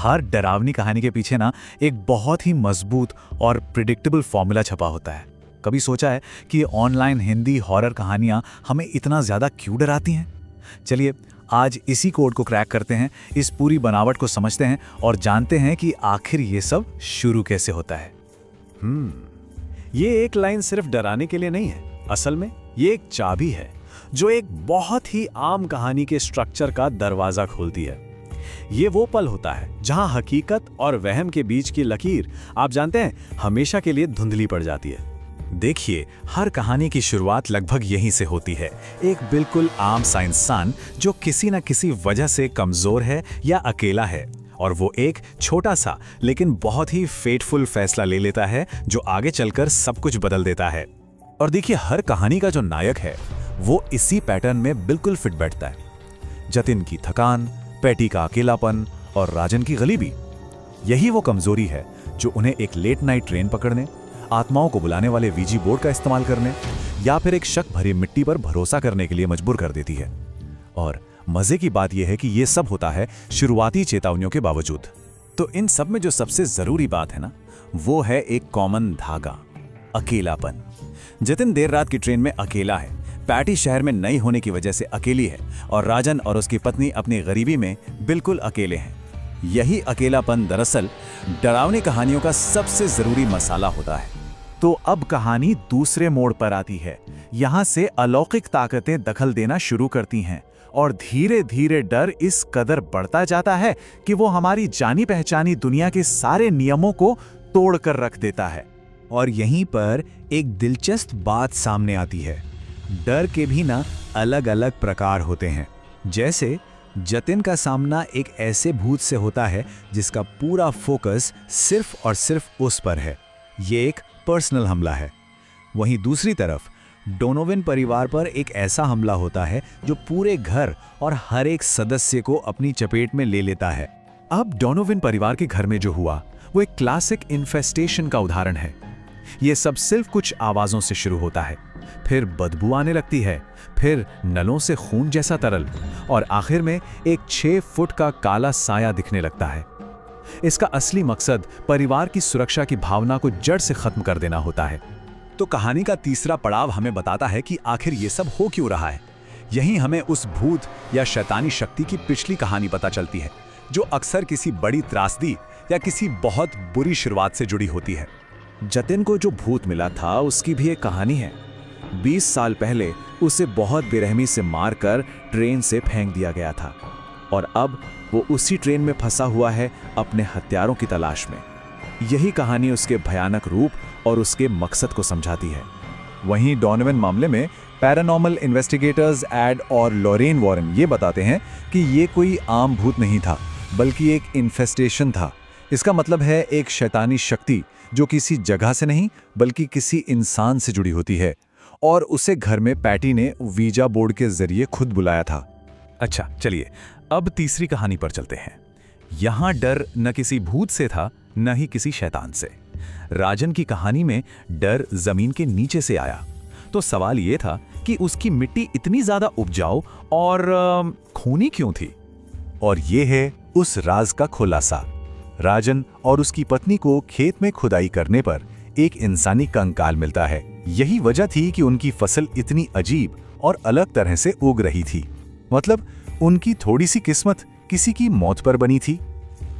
हर डरावनी कहानी के पीछे ना एक बहुत ही मजबूत और प्रिडिक्टेबल फॉर्मूला छपा होता है। कभी सोचा है कि ऑनलाइन हिंदी हॉरर कहानियां हमें इतना ज़्यादा क्यों डराती हैं? चलिए आज इसी कोड को क्रैक करते हैं, इस पूरी बनावट को समझते हैं और जानते हैं कि आखिर ये सब शुरू कैसे होता है। ये एक लाइन सिर्फ डराने के लिए नहीं है, असल में ये एक चाबी है जो एक बहुत ही आम कहानी के स्ट्रक्चर का दरवाजा खोलती है। ये वो पल होता है जहां हकीकत और वहम के बीच की लकीर, आप जानते हैं, हमेशा के लिए धुंधली पड़ जाती है। देखिए, हर कहानी की शुरुआत लगभग यहीं से होती है। एक बिल्कुल आम सा इंसान जो किसी न किसी वजह से कमजोर है या अकेला है, और वो एक छोटा सा लेकिन बहुत ही फेटफुल फैसला ले लेता है जो आगे चलकर सब कुछ बदल देता है। और देखिए, हर कहानी का जो नायक है वो इसी पैटर्न में बिल्कुल फिट बैठता है। जतिन की थकान, पैटी का अकेलापन और राजन की गलीबी, यही वो कमजोरी है जो उन्हें एक लेट नाइट ट्रेन पकड़ने, आत्माओं को बुलाने वाले वीजी बोर्ड का इस्तेमाल करने या फिर एक शक भरी मिट्टी पर भरोसा करने के लिए मजबूर कर देती है। और मजे की बात यह है कि यह सब होता है शुरुआती चेतावनियों के बावजूद। तो इन सब में जो सबसे जरूरी बात है ना, वो है एक कॉमन धागा, अकेलापन। जतिन देर रात की ट्रेन में अकेला है, पैटी शहर में नई होने की वजह से अकेली है, और राजन और उसकी पत्नी अपनी गरीबी में बिल्कुल अकेले हैं। यही अकेलापन दरअसल डरावनी कहानियों का सबसे जरूरी मसाला होता है। तो अब कहानी दूसरे मोड़ पर आती है। यहाँ से अलौकिक ताकतें दखल देना शुरू करती हैं और धीरे धीरे डर इस कदर बढ़ता जाता है कि वो हमारी जानी पहचानी दुनिया के सारे नियमों को तोड़ कर रख देता है। और यहीं पर एक दिलचस्प बात सामने आती है। डर के भी ना अलग अलग प्रकार होते हैं। जैसे जतिन का सामना एक ऐसे भूत से होता है जिसका पूरा फोकस सिर्फ और सिर्फ उस पर है। ये एक पर्सनल हमला है। वहीं दूसरी तरफ डोनोवन परिवार पर एक ऐसा हमला होता है जो पूरे घर और हर एक सदस्य को अपनी चपेट में ले लेता है। अब डोनोवन परिवार के घर में जो हुआ वो एक क्लासिक इन्फेस्टेशन का उदाहरण है। ये सब सिर्फ कुछ आवाजों से शुरू होता है, फिर बदबू आने लगती है, फिर नलों से खून जैसा तरल, और आखिर में एक 6 फुट का काला साया दिखने लगता है। इसका असली मकसद परिवार की सुरक्षा की भावना को जड़ से खत्म कर देना होता है। तो कहानी का तीसरा पड़ाव हमें बताता है कि आखिर ये सब हो क्यों रहा है। यहीं हमें उस भूत या शैतानी शक्ति की पिछली कहानी पता चलती है, जो अक्सर किसी बड़ी त्रासदी या किसी बहुत बुरी शुरुआत से जुड़ी होती है। जतिन को जो भूत मिला था उसकी भी एक कहानी है। 20 साल पहले उसे बहुत बेरहमी से मारकर ट्रेन से फेंक दिया गया था, और अब वो उसी ट्रेन में फंसा हुआ है अपने हत्यारों की तलाश में। यही कहानी उसके भयानक रूप और उसके मकसद को समझाती है। वहीं डोनोवन मामले में पैरानॉर्मल इन्वेस्टिगेटर्स एड और लॉरेन वॉरेन ये बताते हैं कि ये कोई आम भूत नहीं था, बल्कि एक इन्फेस्टेशन था। इसका मतलब है एक शैतानी शक्ति जो किसी जगह से नहीं बल्कि किसी इंसान से जुड़ी होती है, और उसे घर में पैटी ने वीजा बोर्ड के जरिए खुद बुलाया था। अच्छा, चलिए अब तीसरी कहानी पर चलते हैं। यहां डर न किसी भूत से था, न ही किसी शैतान से। राजन की कहानी में डर जमीन के नीचे से आया। तो सवाल यह था कि उसकी मिट्टी इतनी ज्यादा उपजाऊ और खूनी क्यों थी? और यह है उस राज का खुलासा। राजन और उसकी पत्नी को खेत में खुदाई करने पर एक इंसानी कंकाल मिलता है। यही वजह थी कि उनकी फसल इतनी अजीब और अलग तरह से उग रही थी। मतलब उनकी थोड़ी सी किस्मत किसी की मौत पर बनी थी।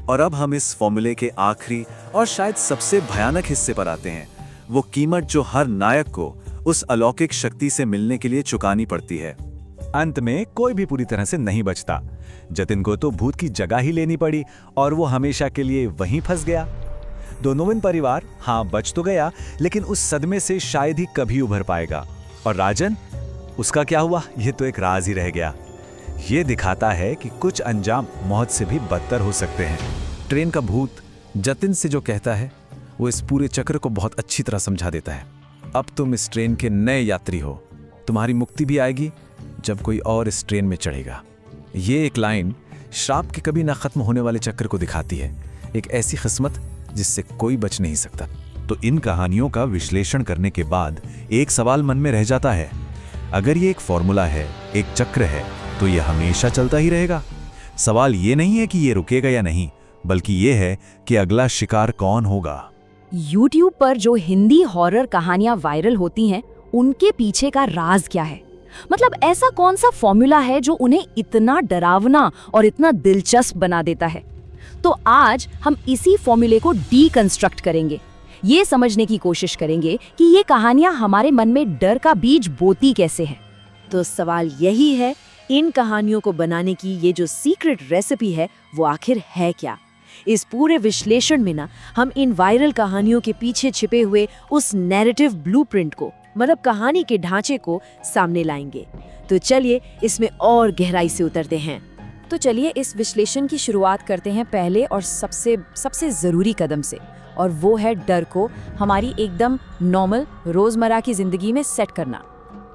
और अब हम इस फॉर्मूले के आखिरी और शायद सबसे भयानक हिस्से पर आते हैं। वो कीमत जो हर नायक को उस अलौकिक शक्ति से मिलने के लिए चुकानी पड़ती है। अंत में कोई भी पूरी तरह से नहीं बचता। जतिन को तो भूत की जगह ही लेनी पड़ी और वो हमेशा के लिए वहीं फंस गया। डोनोवन परिवार हाँ बच तो गया, लेकिन उस सदमे से शायद ही कभी उभर पाएगा। और राजन, उसका क्या हुआ, ये तो एक राज ही रह गया। ये दिखाता है कि कुछ अंजाम मौत से भी बदतर हो सकते हैं। ट्रेन का भूत जतिन से जो कहता है वो इस पूरे चक्र को बहुत अच्छी तरह समझा देता है। अब तुम इस ट्रेन के नए यात्री हो, तुम्हारी मुक्ति भी आएगी जब कोई और इस ट्रेन में चढ़ेगा। ये एक लाइन श्राप के कभी ना खत्म होने वाले चक्र को दिखाती है, एक ऐसी किस्मत जिससे कोई बच नहीं सकता। तो इन कहानियों का विश्लेषण करने के बाद एक सवाल मन में रह जाता है, अगर ये एक फॉर्मूला है, एक चक्र है, तो ये हमेशा चलता ही रहेगा? सवाल ये नहीं है कि ये रुकेगा या नहीं, बल्कि ये है कि अगला शिकार कौन होगा। YouTube पर जो हिंदी हॉरर कहानियां वायरल होती हैं, उनके पीछे का राज क्या है? मतलब ऐसा कौन सा फॉर्मूला है जो उन्हें इतना डरावना और इतना दिलचस्प बना देता है? तो आज हम इसी फॉर्मूले को डीकंस्ट्रक्ट करेंगे। ये समझने की कोशिश करेंगे कि ये कहानियां हमारे मन में डर का बीज बोती कैसे है। तो सवाल यही है, इन कहानियों को बनाने की ये जो सीक्रेट रेसिपी है वो आखिर है क्या? इस पूरे विश्लेषण में ना हम इन वायरल कहानियों के पीछे छिपे हुए उस नैरेटिव ब्लूप्रिंट को, मतलब कहानी के ढांचे को सामने लाएंगे। तो चलिए इसमें और गहराई से उतरते हैं। तो चलिए इस विश्लेषण की शुरुआत करते हैं पहले और सबसे ज़रूरी कदम से, और वो है डर को हमारी एकदम नॉर्मल रोज़मर्रा की ज़िंदगी में सेट करना।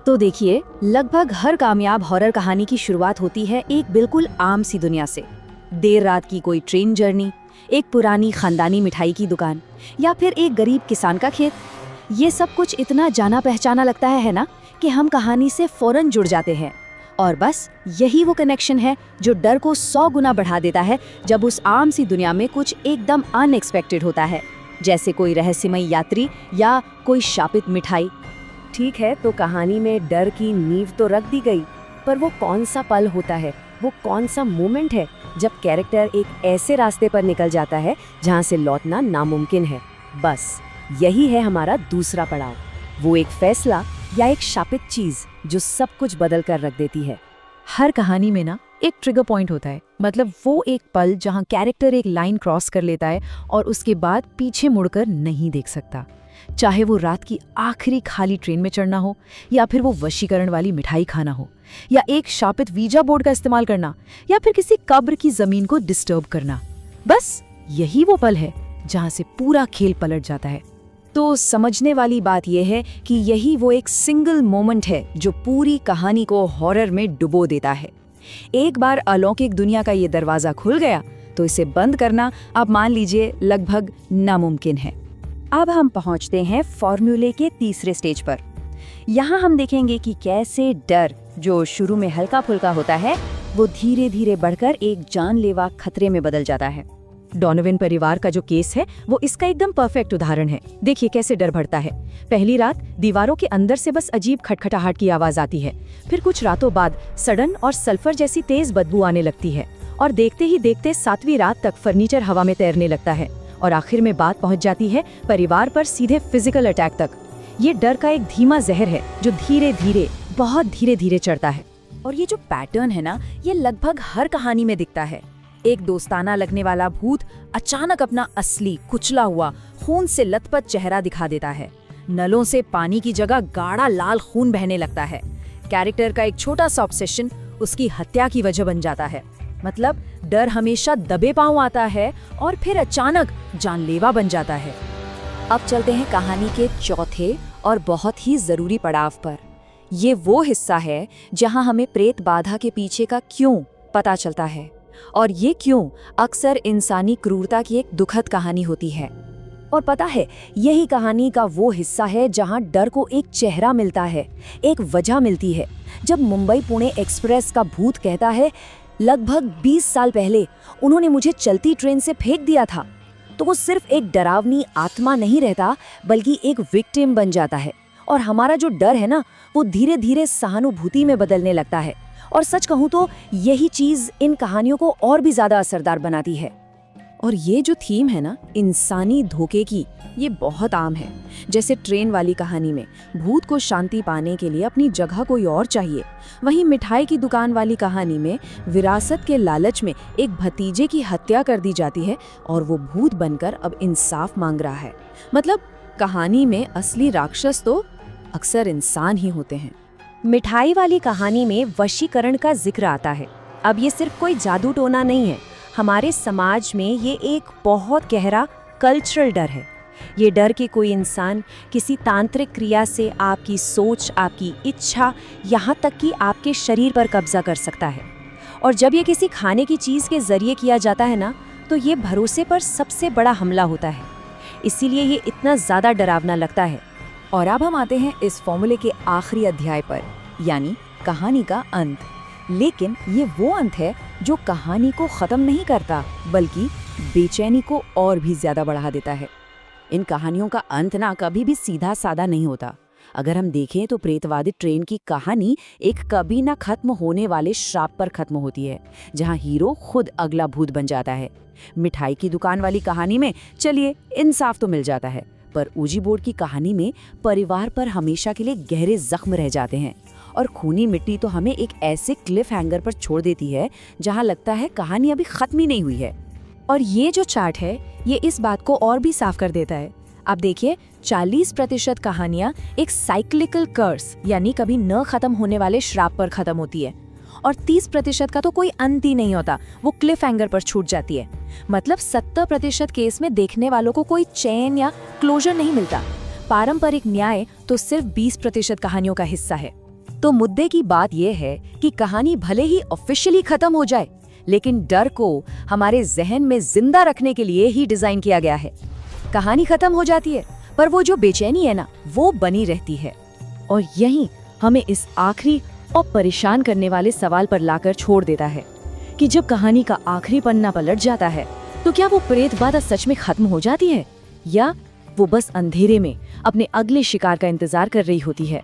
तो देखिए, लगभग हर कामयाब हॉरर कहानी की शुरुआत होती है एक बिल्कुल आम सी दुनिया से। देर रात की कोई ट्रेन जर्नी, एक पुरानी खानदानी मिठाई की दुकान, या फिर एक गरीब किसान का खेत। ये सब कुछ इतना जाना पहचाना लगता है ना, कि हम कहानी से फौरन जुड़ जाते हैं। और बस यही वो कनेक्शन है जो डर को 100 गुना बढ़ा देता है जब उस आम सी दुनिया में कुछ एकदम अनएक्सपेक्टेड होता है, जैसे कोई रहस्यमय यात्री या कोई शापित मिठाई। ठीक है, तो कहानी में डर की नींव तो रख दी गई, पर वो कौन सा पल होता है, वो कौन सा मोमेंट है जब कैरेक्टर एक ऐसे रास्ते पर निकल जाता है जहाँ से लौटना नामुमकिन है? बस यही है हमारा दूसरा पड़ाव, वो एक फैसला या एक शापित चीज जो सब कुछ बदल कर रख देती है। हर कहानी में ना एक ट्रिगर पॉइंट होता है, मतलब वो एक पल जहाँ कैरेक्टर एक लाइन क्रॉस कर लेता है और उसके बाद पीछे मुड़कर नहीं देख सकता। चाहे वो रात की आखिरी खाली ट्रेन में चढ़ना हो, या फिर वो वशीकरण वाली मिठाई खाना हो, या एक शापित वीजा बोर्ड का इस्तेमाल करना, या फिर किसी कब्र की जमीन को डिस्टर्ब करना। बस यही वो पल है जहाँ से पूरा खेल पलट जाता है। तो समझने वाली बात यह है कि यही वो एक सिंगल मोमेंट है जो पूरी कहानी को हॉरर में डुबो देता है। एक बार अलौकिक दुनिया का ये दरवाजा खुल गया तो इसे बंद करना, अब मान लीजिए, लगभग नामुमकिन है। अब हम पहुंचते हैं फॉर्मूले के तीसरे स्टेज पर। यहाँ हम देखेंगे कि कैसे डर, जो शुरू में हल्का फुल्का होता है, वो धीरे धीरे बढ़कर एक जानलेवा खतरे में बदल जाता है। डॉनोवन परिवार का जो केस है वो इसका एकदम परफेक्ट उदाहरण है। देखिए कैसे डर बढ़ता है। पहली रात दीवारों के अंदर से बस अजीब खटखटाहट की आवाज आती है, फिर कुछ रातों बाद सडन और सल्फर जैसी तेज बदबू आने लगती है, और देखते ही देखते 7वीं रात तक फर्नीचर हवा में तैरने लगता है, और आखिर में बात पहुंच जाती है परिवार पर सीधे फिजिकल अटैक तक। ये डर का एक धीमा जहर है जो धीरे धीरे, बहुत धीरे धीरे चढ़ता है। और ये जो पैटर्न है ना, ये लगभग हर कहानी में दिखता है। एक दोस्ताना लगने वाला भूत अचानक अपना असली, कुचला हुआ, खून से लथपथ चेहरा दिखा देता है। नलों से पानी की जगह गाढ़ा लाल खून बहने लगता है। कैरेक्टर का एक छोटा सा ऑब्सेशन उसकी हत्या की वजह बन जाता है। मतलब डर हमेशा दबे पांव आता है और फिर अचानक जानलेवा बन जाता है। अब चलते हैं कहानी के चौथे और बहुत ही जरूरी पड़ाव पर। ये वो हिस्सा है जहां हमें प्रेत बाधा के पीछे का क्यों पता चलता है, और ये क्यों अक्सर इंसानी क्रूरता की एक दुखद कहानी होती है। और पता है, यही कहानी का वो हिस्सा है जहां डर को एक चेहरा मिलता है, एक वजह मिलती है। जब मुंबई पुणे एक्सप्रेस का भूत कहता है, लगभग 20 साल पहले उन्होंने मुझे चलती ट्रेन से फेंक दिया था, तो वो सिर्फ एक डरावनी आत्मा नहीं रहता, बल्कि एक विक्टिम बन जाता है। और हमारा जो डर है ना, वो धीरे धीरे सहानुभूति में बदलने लगता है। और सच कहूँ तो यही चीज इन कहानियों को और भी ज्यादा असरदार बनाती है। और ये जो थीम है ना, इंसानी धोखे की, ये बहुत आम है। जैसे ट्रेन वाली कहानी में भूत को शांति पाने के लिए अपनी जगह कोई और चाहिए, वहीं मिठाई की दुकान वाली कहानी में विरासत के लालच में एक भतीजे की हत्या कर दी जाती है और वो भूत बनकर अब इंसाफ मांग रहा है। मतलब कहानी में असली राक्षस तो अक्सर इंसान ही होते हैं। मिठाई वाली कहानी में वशीकरण का जिक्र आता है। अब ये सिर्फ कोई जादू टोना नहीं है, हमारे समाज में ये एक बहुत गहरा कल्चरल डर है। ये डर कि कोई इंसान किसी तांत्रिक क्रिया से आपकी सोच, आपकी इच्छा, यहाँ तक कि आपके शरीर पर कब्जा कर सकता है। और जब ये किसी खाने की चीज़ के जरिए किया जाता है ना, तो ये भरोसे पर सबसे बड़ा हमला होता है। इसीलिए ये इतना ज़्यादा डरावना लगता है। और अब हम आते हैं इस फॉर्मूले के आखिरी अध्याय पर, यानी कहानी का अंत। लेकिन ये वो अंत है जो कहानी को खत्म नहीं करता, बल्कि बेचैनी को और भी ज्यादा बढ़ा देता है। इन कहानियों का अंत ना कभी भी सीधा साधा नहीं होता। अगर हम देखें तो प्रेतवादी ट्रेन की कहानी एक कभी ना खत्म होने वाले श्राप पर खत्म होती है, जहां हीरो खुद अगला भूत बन जाता है। मिठाई की दुकान वाली कहानी में चलिए इंसाफ तो मिल जाता है, पर ऊजी बोर्ड की कहानी में परिवार पर हमेशा के लिए गहरे जख्म रह जाते हैं। और खूनी मिट्टी तो हमें एक ऐसे क्लिफ हैंगर पर छोड़ देती है जहां लगता है कहानी अभी खत्म ही नहीं हुई है। और ये जो चार्ट है ये इस बात को और भी साफ कर देता है। आप देखिए 40% कहानियां एक साइक्लिकल कर्स यानी कभी न खत्म होने वाले श्राप पर खत्म होती है, और 30% का तो कोई अंत ही नहीं होता, वो क्लिफ हैंगर पर छूट जाती है। मतलब 70% केस में देखने वालों को कोई चैन या क्लोजर नहीं मिलता। पारंपरिक न्याय तो सिर्फ 20% कहानियों का हिस्सा है। तो मुद्दे की बात यह है कि कहानी भले ही ऑफिशियली खत्म हो जाए, लेकिन डर को हमारे जहन में जिंदा रखने के लिए ही डिजाइन किया गया है। कहानी खत्म हो जाती है, पर वो जो बेचैनी है ना, वो बनी रहती है। और यही हमें इस आखिरी और परेशान करने वाले सवाल पर लाकर छोड़ देता है कि जब कहानी का आखिरी पन्ना पलट जाता है तो क्या वो प्रेत बाधा सच में खत्म हो जाती है, या वो बस अंधेरे में अपने अगले शिकार का इंतजार कर रही होती है।